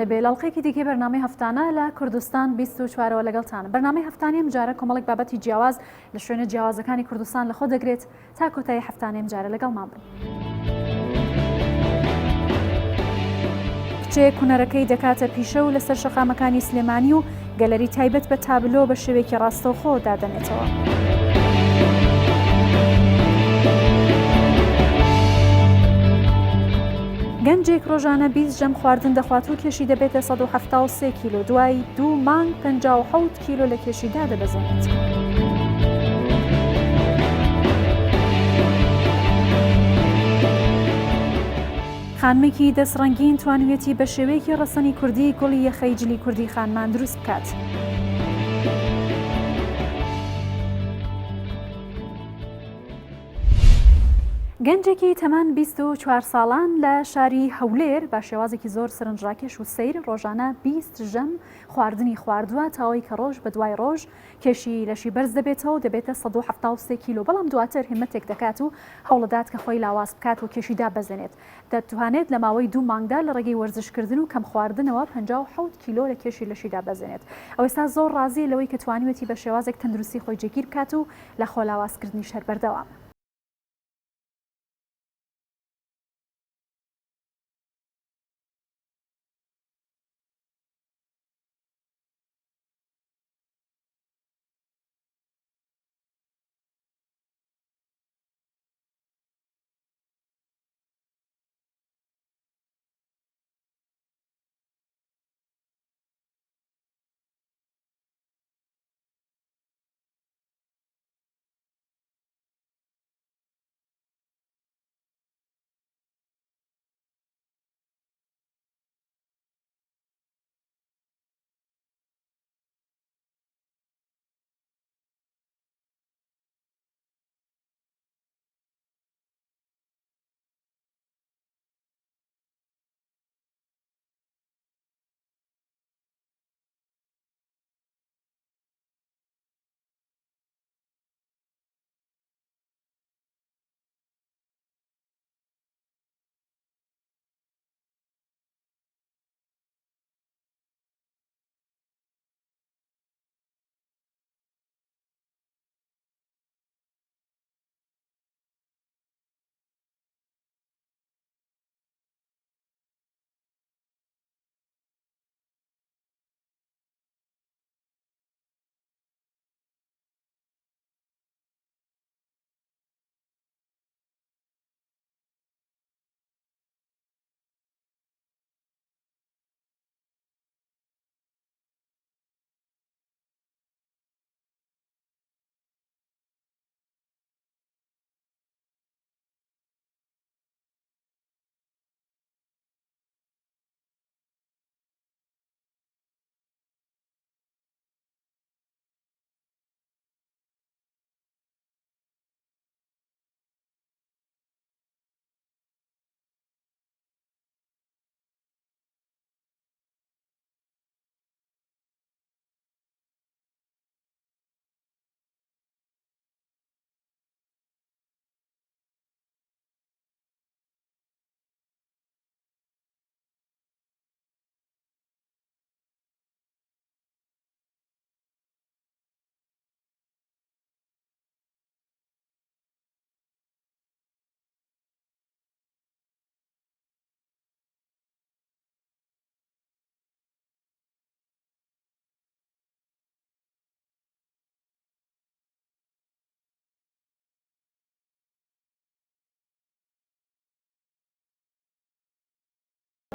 لەبێ لاڵقێکی دیکە بەرنامەی هەفتانە لە کوردستان 24ەوە لەگەڵتانە. بەرنامەی هەفتانیم جارە کۆمەڵێک بابەتی جیاواز لە شوێنە جیاوازەکانی کوردستان لەخۆ دەگرێت تا کۆتایی هەفتانەیەم جارە لەگەڵمان بن. کچێک هونەرەکەی دەکاتە پیشە و لەسەر شەقامەکانی سلێمانی و گەلەری تایبەت بە تابلۆ بە شێوەیەکی ڕاستەوخۆ دادەنێتەوە. گەنجێک ڕۆژانە 20 ژەم خواردن دەخوات و کێشی دەبێتە 173 کیلۆ، دوای 2 مانگ 57 کیلۆ لە کێشیدا دەبەزێنێت. خانمێکی دەستڕەنگین توانوێتی بە شێوەیەکی ڕەسەنی کوردی گوڵی یەخەی جلی کوردی خانمان دروست بکات. گەنجێکی تەمان 24 ساڵان لە شاری هەولێر با شێوازێکی زۆر سەرنجڕاکێش و سەیر ڕۆژانە 20 ژەم خواردنی خواردووە تاوەی کە ڕۆژ بە دوای ڕۆژ کێشی لەشی بەرز دەبێتەوە دەبێتە 173 کیلۆ، بەڵام دواتر هیمەتێک دەکات و هەوڵدات کە خۆی لاواز بکات و کێشیدا بەزێنێت. دەتوانێت لە ماوەی 2 مانگدا لە ڕێگەی وەرزشکردن و کەم خواردنەوە 57 کیلۆ لە کێشی لەشیدا بەزێنێت. ئەو ئێستا زۆر ڕازی لەوەی کە توانیوێتی بە شێوازێک تەندروستی خۆی جێگیر بکات و لە خۆ لاوازکردنی شەر بەردەوام.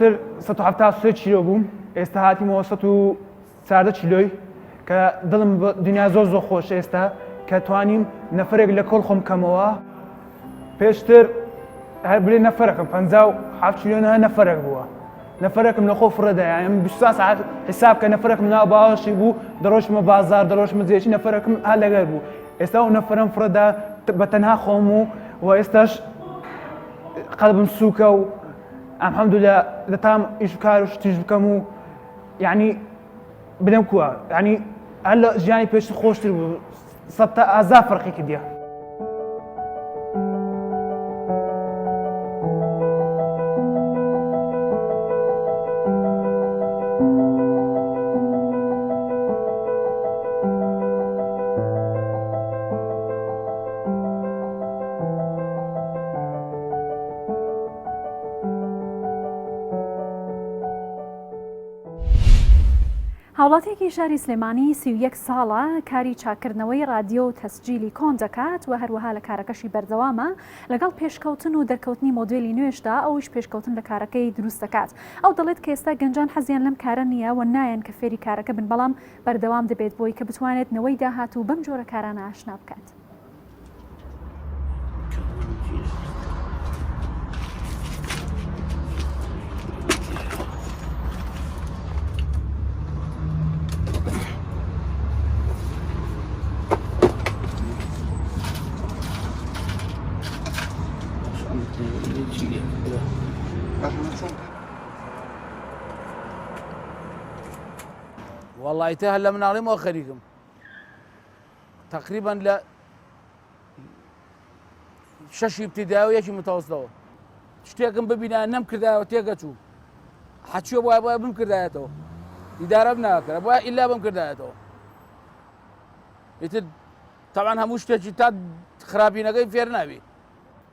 تر 173 کیلۆ بووم، ئێستا هاتیمەوە 114 کیلۆی کە دڵم دنیا زۆر زۆر خۆش ئێستا کە توانیم نەفرێک لە کۆڵ خۆم کەمەوە. پێشتر هەر بلێ نەفرەکەم 57 کیلۆ نەفرێک بووە، نەفرێکم لە خۆ فڕەدا، یعنی 24 ساعت حساب کە نەفرێکم ناو باوەشی بوو، دەڕۆژمە بازار دەڕۆژمە جێشی نەفرێکم هەر لەگەر بوو. ئێستا و نەفرم فڕەدا بە تەنها خۆم و ئێستاش قەڵبم سووکە و الحەمدولە دەتام ئیش و کار و شتیش بکەم و یعنی بلێم کووە، یعنی هەر لە ژیانی پێشتر خۆشتر بوو، 100 تا 1000 فەرقی کردیە. وڵاتێکی شاری سلێمانی 31 ساڵە کاری چاکردنەوەی رادیۆ و تەسجیلی کۆن دەکات و هەروەها لە کارەکەشی بەردەوامە لەگەڵ پێشکەوتن و دەرکەوتنی مۆدێلی نوێشدا ئەوش پێشکەوتن لە کارەکەی دروست دەکات. ئەو دەڵێت کە ئێستا گەنجان حەزیان لەم کارە نییە و نایەن کە فێری کارەکە بن، بەڵام بەردەوام دەبێت بۆی کە بتوانێت نەوەی داهات و بەم جۆرە کارانە ئاشنا بکات. والله يتهلا من علي مؤخركم تقريبا ل شش ابتدائي وشي متوسطه شتيكم ببينا نم كذا وتيقتو حتشو ابو بم كذاته اداره بناك ابو الا بم كذاته يتد طبعا هموش تجتاد خرابينا غير فيرنابي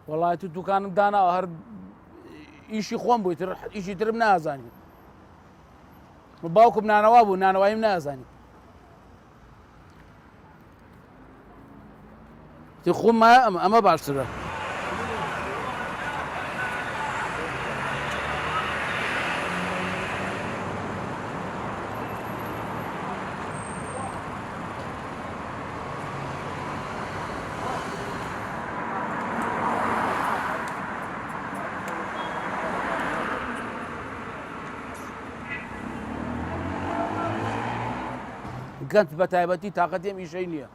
والله تو كان دانا هر ايشي خوم بو تر ايشي تربنا ازاني باوكم نانوابو نانوايم نازاني تخوم ما اما باشتره گەنج بە تایبەتی تااقەت ئێم ئیشەی نییە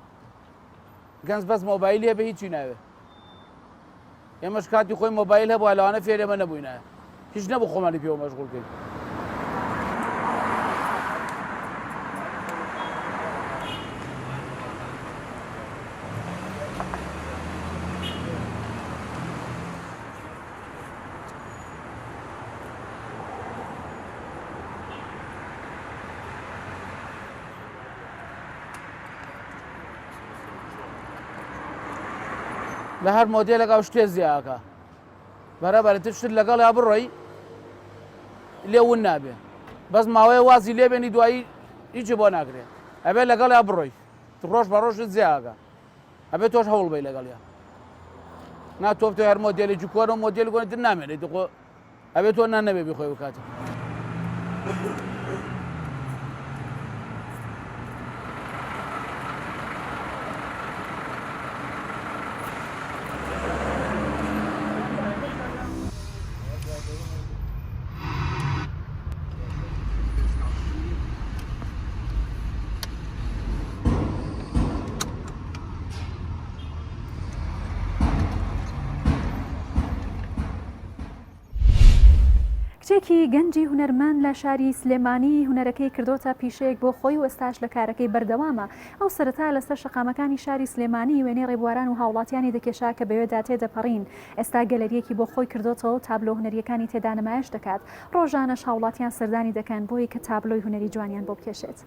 گەنج بەس مۆبایلە بە هیچی ناوێ ئێمەش کاتی خۆی مۆبایل هەبوو لەوانە فێرێمە نەبووینایە هیچ نەبوو خۆمانی پێوە مەشغوڵکەین لە هەر مۆدێلێک ئەو شتێ زیاکە بەرەبەرتر شت لەگەڵ یا بڕۆی لێ ون نابێ بەس ماوەیە وازی لێبێنی دوایی هیچی بۆ ناکرێت ئەبێ لەگەڵ یا بڕۆی ڕۆژ بە ڕۆژت زیاکە ئەبێ تۆش هەوڵ بی لەگەڵ یا ناتۆ تۆ هەر مۆدێلێکی کۆرە و مۆدێلی گۆنتر نامێنێت خۆ ئەبێت تۆ نان نەبێ بخۆی بکاتە کچێکی گەنجی هونەرمەند لە شاری سلێمانی هونەرەکەی کردۆتە پیشەیەک بۆ خۆی و ئێستاش لە کارەکەی بەردەوامە. ئەو سەرەتا لەسەر شەقامەکانی شاری سلێمانی وێنەی ڕێبواران و هاوڵاتیانی دەکێشا کە بەوێدا تێدەپەڕین. ئێستا گەلەریەکی بۆ خۆی کردوتەوە و تابلۆ هونەریەکانی تێدا نمایش دەکات. ڕۆژانەش هاوڵاتیان سەردانی دەکەن بۆی کە تابلۆی هونەری جوانیان بۆ بکێشێت.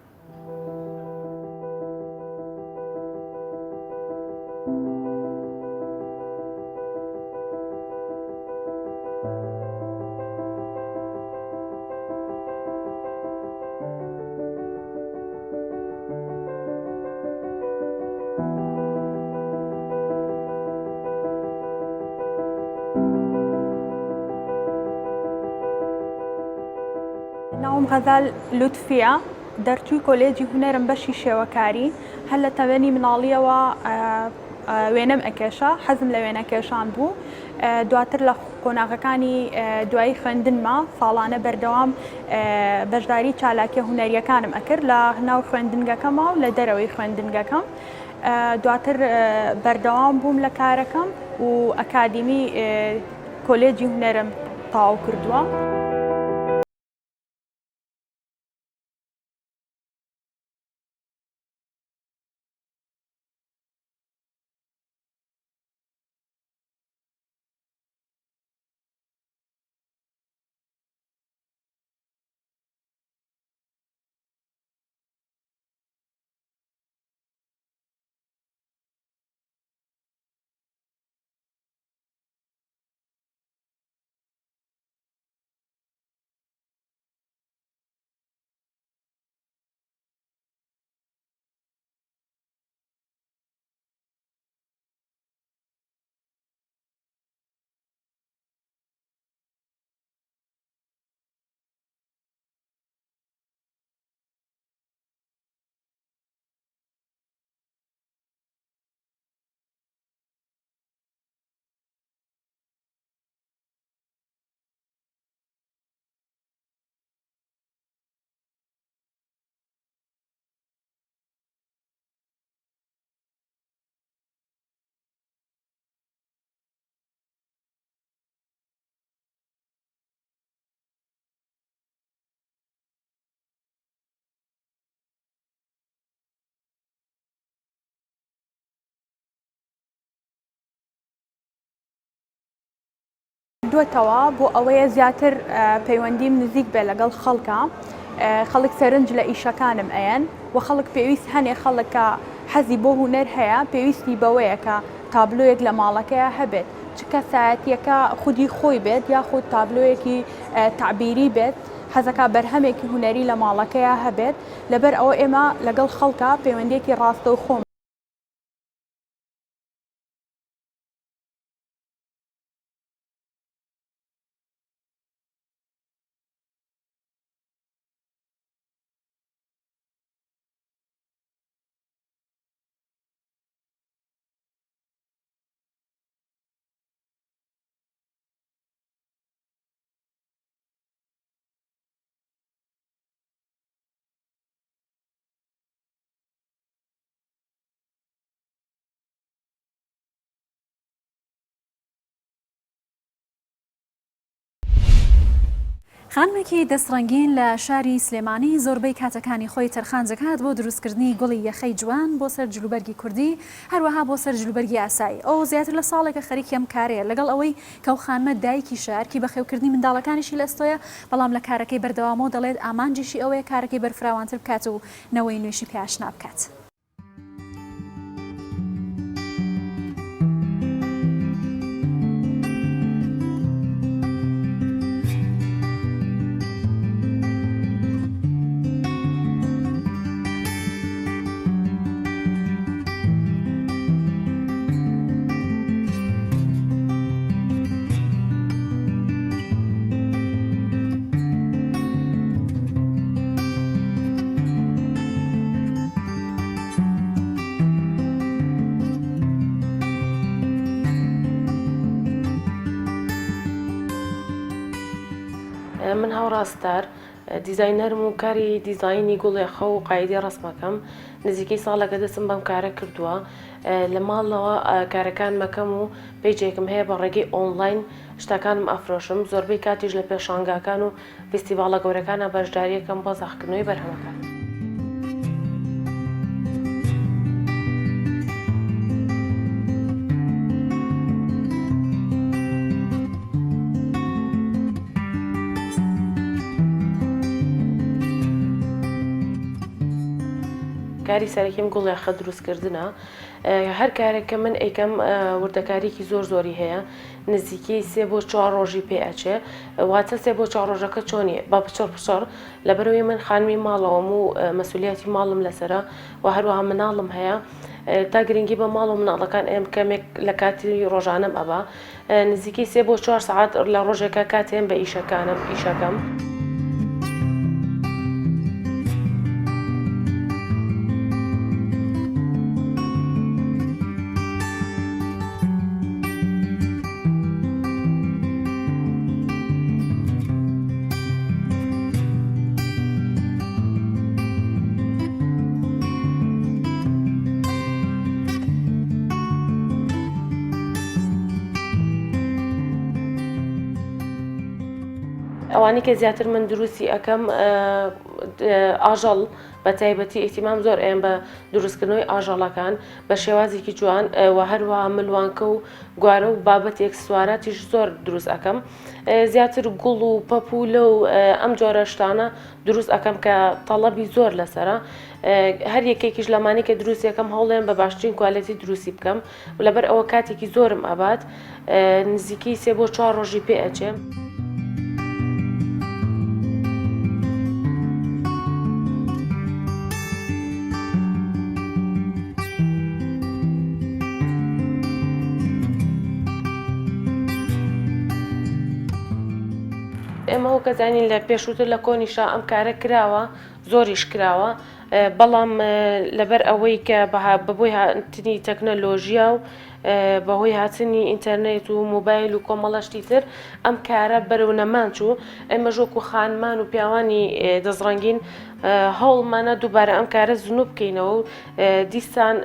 ناوم غەزال لوتفیە دەرچووی کۆلێجی هونەرم بەشی شێوەکاری هەر لە تەوێنی مناڵیەوە وێنەم ئەکێشە حەزم لە وێنە کێشان بوو دواتر لە قۆناغەکانی دوایی خوێندنمە ساڵانە بەردەوام بەشداری چالاکیە هونەریەکانم ئەکرد لە ناو خوێندنگەکەمە و لە دەرەوەی خوێندنگەکەم دواتر بەردەوام بووم لە کارەکەم و ئەکادیمی کۆلێجی هونەرم تەواو کردووە. کردووەتەوە بۆ ئەوەیە زیاتر پەیوەندیم نزیک بێ لەگەڵ خەڵکە خەڵک سەرنج لە ئیشەکانم ئەیەن و خەڵک پێویست هەنێ خەڵکە حەزی بۆ هوەر هەیە پێویستی بەوەیە کە تابلۆیەک لە ماڵەکەیە هەبێت چ کەسایەتیەکە خودی خۆی بێت یاخود تابلۆیەکی تعبیری بێت حەزەکە بەرهەمێکی هوەری لە ماڵەکەیە هەبێت لەبەر ئەوە ئێمە لەگەڵ خەڵکە پەیوەندێکی ڕاستە و خۆم خانمێکی دەستڕەنگین لە شاری سلێمانی زۆربەی کاتەکانی خۆی تەرخان دەکات بۆ دروستکردنی گوڵی یەخەی جوان بۆ سەر جلوبەرگی کوردی هەروەها بۆ سەر جلوبەرگی ئاسایی ئەو زیاتر لە ساڵێکە خەریکی ئەم کارەیە لەگەڵ ئەوەی کەو خانمە دایکی شارکی بەخێوکردنی منداڵەکانیشی لەستۆیە بەڵام لە کارەکەی بەردەوامەوە دەڵێت ئامانجیشی ئەوەیە کارەکەی بەرفراوانتر بکات و نەوەی نوێشی پێشنا بکات. من هاوڕاستار دیزاینەرم و کاری دیزایانی گوڵێخە و قایدی ڕسمەکەم نزیکەی ساڵەکە دەستم بەم کارە کردووە لە ماڵەوە کارەکان مەکەم و پیجێکم هەیە بە ڕێگەی ئۆنلاین شتەکانم ئەفرۆشم زۆربەی کاتیش لە پێشانگاکان و فستیڤالە گەورەکانە بەشداریەکەم بۆ زەخکردنەوەی بەرهەمەکان. کاری سەرەکیم گوڵێخە دروستکردنە هەر کارێکە من ئەیکەم وردەکاریکی زۆری هەیە نزیکەی 3 بۆ 4 ڕۆژی پێ ئەچێ واتە 3 بۆ 4 ڕۆژەکە چۆنیە با پچڕ لەبەرەوەی من خانمی ماڵەوەم و مەسئولیەتی ماڵم لەسرە و هەروەها مناڵم هەیە تا گرنگی بە ماڵ و مناڵەکان ئێم کەمێک لە کاتی ڕۆژانم ئەبا نزیکەی 3 بۆ 4 ساعات لە ڕۆژێکە کاتێن بە ئیشەکەم. ئەوانی کە زیاتر من دروستی ئەەکەم ئاژەڵ بە تایبەتی ئیتیمام زۆر ئێم بە دروستکردنەوەی ئاژەڵەکان بە شێوازێکی جوان و هەروەها ملوانکە و گوارە و بابەتێک سواراتیش زۆر دروست ئەەکەم زیاتر گوڵ و پەپولە و ئەم جۆرە شتانە دروست ئەەکەم کە تەڵەبی زۆر لەسرە هەر یەکێکیش لەمانی کە دروستیەکەم هەوڵێن بە باشترین کوالەتی دروستی بکەم و لەبەر ئەوە کاتێکی زۆرم ئەبات نزیکەی 3 بۆ 4 ڕۆژی پێ ئەچێم. ئێمە ئەو کەزانین لە پێشووتر لە کۆنیشا ئەم کارە کراوە زۆریش کراوە بەڵام لەبەر ئەوەی کە بەبووی هاتنی تەکنەلۆژیا و بەهۆی هاتنی ئینتەرنێت و موبایل و کۆمەڵەشتی تر ئەم کارە بەرەو نەمانچوو ئێمە ژۆک و خانمان و پیاوانی دەزڕەنگین هەوڵمانە دووبارە ئەم کارە زنوو بکەینەوە و دیسان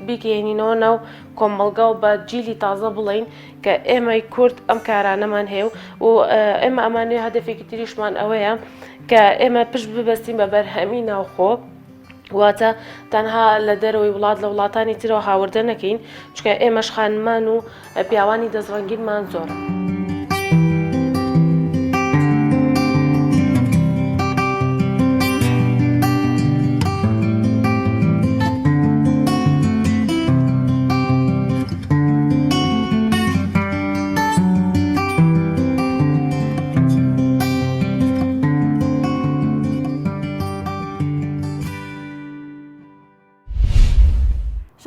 بیگەێنینەوە ناو کۆمەڵگا و بە جیلی تازە بڵین کە ئێمەی کورد ئەم کارانەمان هەیە و ئێمە ئەمانەیە هەدەفێکی تریشمان ئەوەیە کە ئێمە پشت ببەستین بە بەرهەمی ناوخۆ واتە تەنها لە دەرەوەی وڵات لە وڵاتانی ترەوە هاوردە نەکەین چکە ئێمەش خانمان و پیاوانی دەزڕەنگینمان زۆرە.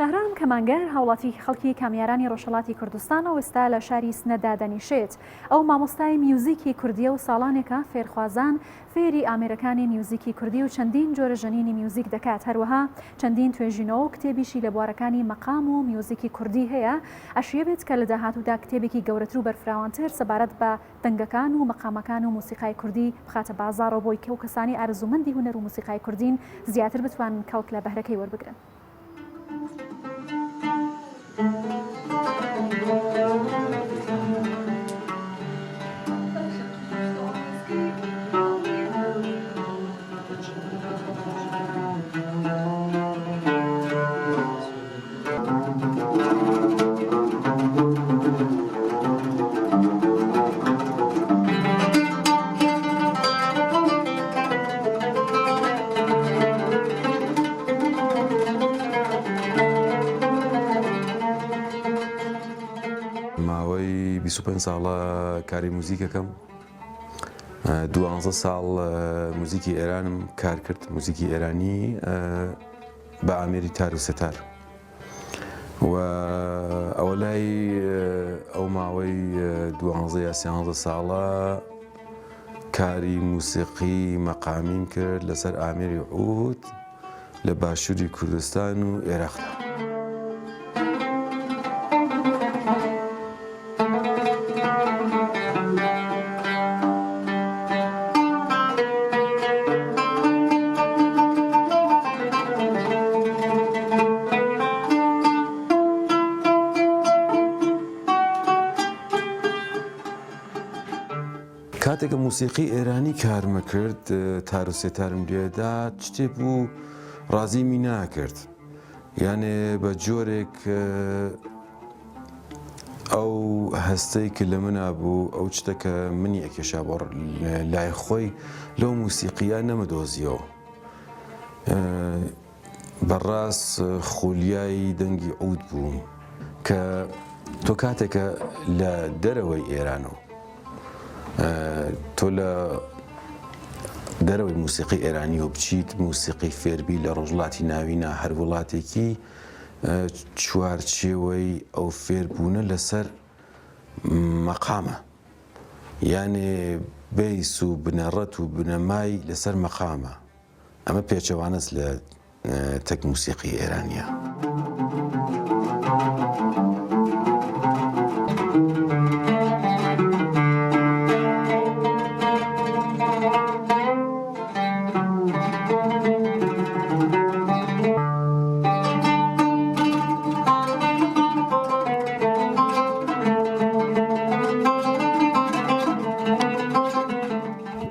شەهرام کەمانگەر هاوڵاتی خەڵکی کامیارانی ڕۆژهەڵاتی کوردستانەوە ئێستا لە شاری سنەدا دەنیشێت. ئەو مامۆستای میوزیکی کوردیە و ساڵانێکە فێرخوازان فێری ئامێرەکانی میوزیکی کوردی و چەندین جۆرە ژەنینی میوزیک دەکات. هەروەها چەندین توێژینەوە و کتێبیشی لە بوارەکانی مەقام و میوزیکی کوردی هەیە. ئەشیەوێت کە لە داهاتوودا کتێبێکی گەورەتر و بەرفراوانتر سەبارەت بە دەنگەکان و مەقامەکان و موسیقای کوردی بخاتە بازاڕەوە بۆی کە و کەسانی ئارزومەندی هونەر و موسیقای کوردین زیاتر بتوانن کەڵک لە بەهرەکەی وەربگرن. ماوەی 25 ساڵە کاری موزیکەکەم 12 ساڵ موزیکی ئێرانم کار کرد موزیکی ئێرانی بە ئامێری تار و سەتار و ئەوە لای ئەو ماوەی 12 یا 13 ساڵە کاری موسیقی مەقامیم کرد لەسەر ئامێری عود لە باشووری کوردستان و عێراقدا. کاتێکە موسیقی ئێرانی کارمە کرد تار و سێتارم لێدا شتێ بوو ڕازیمی ناکرد یانێ بە جۆرێک ئەو هەستەی کە لە منە بوو ئەو شتەکە منی ئەکێشا بۆ لای خۆی لەو موسیقیە نەمەدۆزیەوە بەڕاست خولیای دەنگی عود بوو کە تۆ کاتێکە لە دەرەوەی ئێرانەوە تۆ لە دەرەوەی موسیقی ئێرانی و بچیت موسیقی فێربی لە ڕۆژڵاتی ناوینە هەر وڵاتێکی چوارچێوەی ئەو فێربوونە لەسەر مەقامە یانێ بەیس و بنەڕەت و بنەمای لەسەر مەقامە ئەمە پێچەوانەست لە تەک موسیقی ئێرانیە.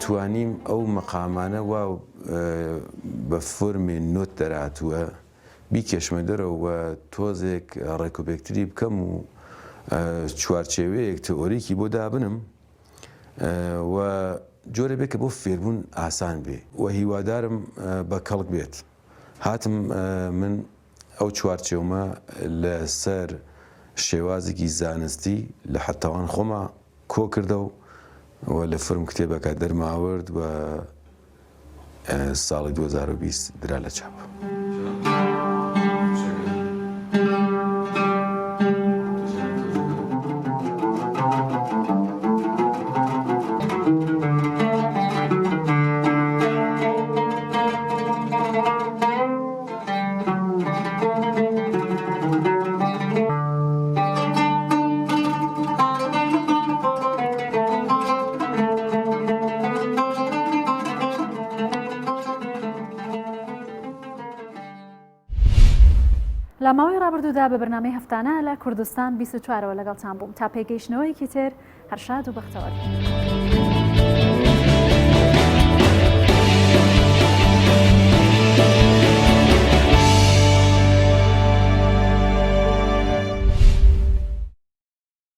توانیم ئەو مەقامانە وا بە فۆرمێ نۆت دەراتووە بیکێشمە دەرەوە تۆزێک ڕێکوپێکتری بکەم و چوارچێوەیەک تئۆریکی بۆ دابنم و جۆرە بێت کە بۆ فێربوون ئاسان بێ و هیوادارم بە کەڵک بێت. هاتم من ئەو چوارچێومە لەسەر شێوازێکی زانستی لە حەتەوان خۆمە کۆ کردە و لە فرم کتێبەکە دەرماورد و ساڵی 2020 درا لە چاپ. لە ماوەی ڕابردوودا بە بەرنامەی هەفتانە لە کوردستان 24ەوە لەگەڵتان بووم تا پێگەیشتنەوەیەکی تر هەر شاد و بەختەوەر.